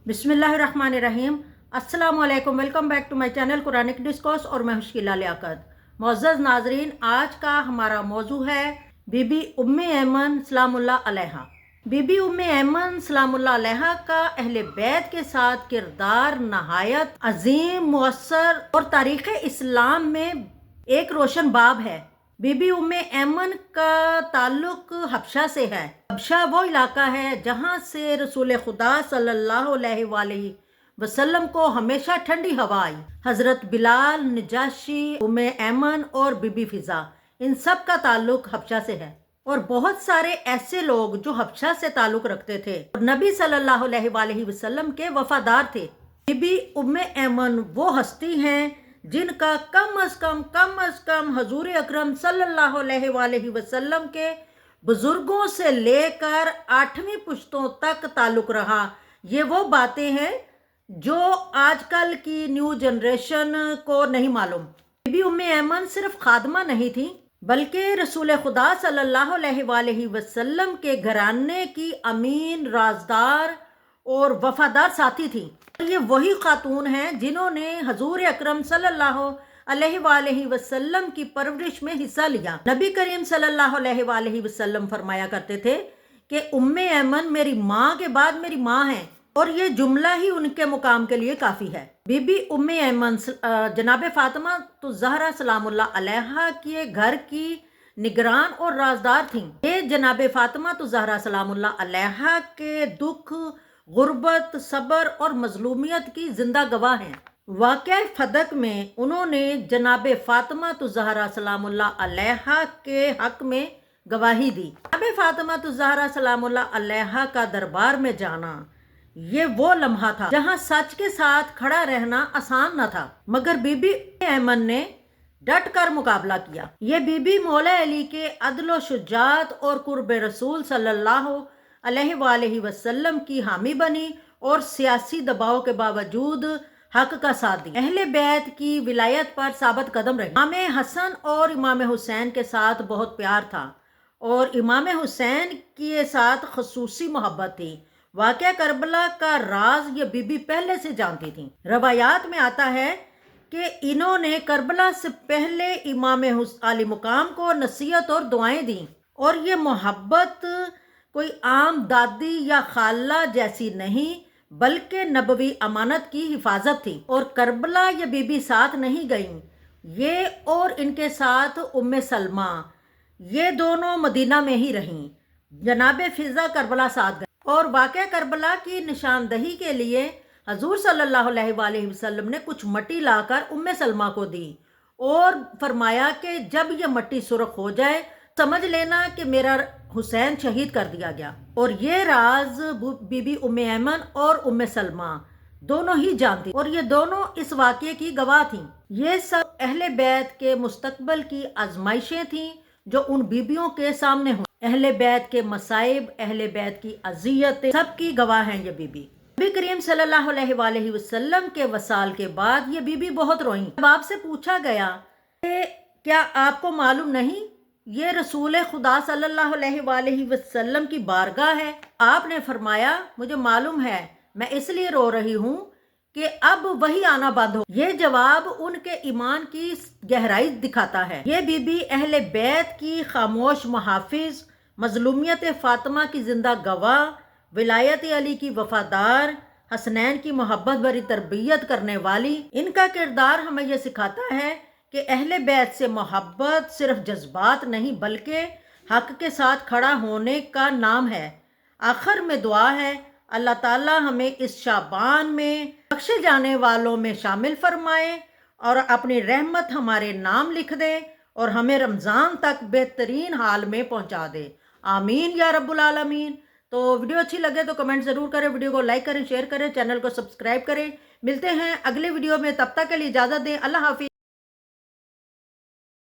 बिस्मिल्लाहिर्रहमानिर्रहीम। अस्सलाम वालेकुम। Welcome back to my channel Quranic discourse और मैं मुश्किला लियाकत। मुअज़्ज़ज़ नाज़रीन, आज का हमारा मौजू है बीबी उम्मे ऐमन सलामुल्लाह अलैहा। बीबी उम्मे ऐमन सलामुल्लाह अलैहा का अहले बैत के साथ किरदार नहायत अजीम, मुअस्सर और तारीख़ इस्लाम में एक रोशन बाब है। बीबी उम्मे ऐमन का ताल्लुक हबशा से है। हबशा वो इलाका है जहाँ से रसूल खुदा सल्लल्लाहु अलैहि वसल्लम को हमेशा ठंडी हवा आई। हजरत बिलाल, नजाशी, उम्मे ऐमन और बीबी फिजा, इन सब का ताल्लुक हबशा से है। और बहुत सारे ऐसे लोग जो हबशा से ताल्लुक रखते थे और नबी सल्लल्लाहु अलैहि वसल्लम के वफादार थे। बीबी उम्मे ऐमन वो हस्ती हैं जिनका कम अज कम हजूर अकरम सल्लल्लाहु अलैहि वसल्लम के बुजुर्गों से लेकर 8वीं पुश्तों तक ताल्लुक रहा। ये वो बातें हैं जो आजकल की न्यू जनरेशन को नहीं मालूम। बीबी उम्मे ऐमन सिर्फ खादमा नहीं थी बल्कि रसूल खुदा सल्लल्लाहु अलैहि वसल्लम के घराने की अमीन, राजदार और वफादार साथी थी। ये वही खातून हैं जिन्होंने हजूर अकरम सल्लल्लाहु अलैहि वसल्लम की परवरिश में हिस्सा लिया। नबी करीम सल्लल्लाहु अलैहि वसल्लम फरमाया करते थे कि उम्मे ऐमन मेरी माँ के बाद मेरी माँ है, और ये जुमला ही उनके मुकाम के लिए काफ़ी है। बीबी उम्मे ऐमन जनाब फातिमा तो ज़हरा सलामुल्लाह अलैहा के घर की निगरान और राजदार थीं। ये जनाब फातिमा तो ज़हरा सलामुल्लाह अलैहा के दुख, गुर्बत, सब्र और मजलूमियत की जिंदा गवाह हैं। वाक़या फदक में उन्होंने जनाब फातिमा तो ज़हरा सलामुल्लाह अलैहा के हक में गवाही दी। जनाब फातिमा तो ज़हरा सलामुल्लाह अलैहा का दरबार में जाना ये वो लम्हा था जहां सच के साथ खड़ा रहना आसान न था, मगर बीबी ऐमन ने डट कर मुकाबला किया। ये बीबी मौला अली के अदल शुजात और कुर्ब रसूल सल्लल्लाहु अलैहि वसल्लम की हामी बनी और सियासी दबाव के बावजूद हक का साथ दिया। अहले बैत की विलायत पर साबित कदम रही। इमाम हसन और इमाम हुसैन के साथ बहुत प्यार था और इमाम हुसैन के साथ खसूसी मोहब्बत थी। वाक़या करबला का राज ये बीबी पहले से जानती थी। रवायात में आता है कि इन्होंने करबला से पहले इमाम आली मुकाम को नसीहत और दुआएं दी, और ये मोहब्बत कोई आम दादी या खाला जैसी नहीं बल्कि नबवी अमानत की हिफाजत थी। और करबला ये बीबी साथ नहीं गईं। ये और इनके साथ उम्मे सलमा, ये दोनों मदीना में ही रहीं। जनाब फिजा करबला साथ गए और वाक़या करबला की निशानदही के लिए हजूर सल्लल्लाहु अलैहि वसल्लम ने कुछ मट्टी लाकर उम्मे सलमा को दी और फरमाया कि जब ये मट्टी सुर्ख हो जाए समझ लेना कि मेरा हुसैन शहीद कर दिया गया। और ये राज बीबी उम्मे ऐमन और उम्मे सलमा दोनों ही जानती और ये दोनों इस वाक़ये की गवाह थीं। ये सब अहले बैत के मुस्तकबल की आजमाइशें थीं जो उन बीबियों के सामने हुई। अहले बैत के मसाइब, अहले बैत की अज़ियतें, सबकी गवाह हैं ये बीबी। नबी करीम सल्लल्लाहु अलैहि वसल्लम के वसाल के बाद ये बीबी बहुत रोईं। जब आपसे पूछा गया कि क्या आपको मालूम नहीं ये रसूल खुदा सल्लल्लाहु अलैहि वसल्लम की बारगाह है, आपने फरमाया मुझे मालूम है, मैं इसलिए रो रही हूँ कि अब वही आना बंद हो। ये जवाब उनके ईमान की गहराई दिखाता है। ये बीबी अहले बैत की खामोश मुहाफिज, मजलूमियत फातिमा की जिंदा गवाह, विलायत अली की वफादार, हसनैन की मोहब्बत भरी तरबियत करने वाली। इनका किरदार हमें यह सिखाता है कि अहले बैत से मोहब्बत सिर्फ जज्बात नहीं बल्कि हक के साथ खड़ा होने का नाम है। आखिर में दुआ है अल्लाह ताला हमें इस शाबान में बख्शे जाने वालों में शामिल फरमाए और अपनी रहमत हमारे नाम लिख दे और हमें रमज़ान तक बेहतरीन हाल में पहुंचा दे। आमीन या रब्बुल आलमीन। तो वीडियो अच्छी लगे तो कमेंट ज़रूर करें, वीडियो को लाइक करें, शेयर करें, चैनल को सब्सक्राइब करें। मिलते हैं अगले वीडियो में, तब तक के लिए इजाज़त दें। अल्लाह हाफिज़।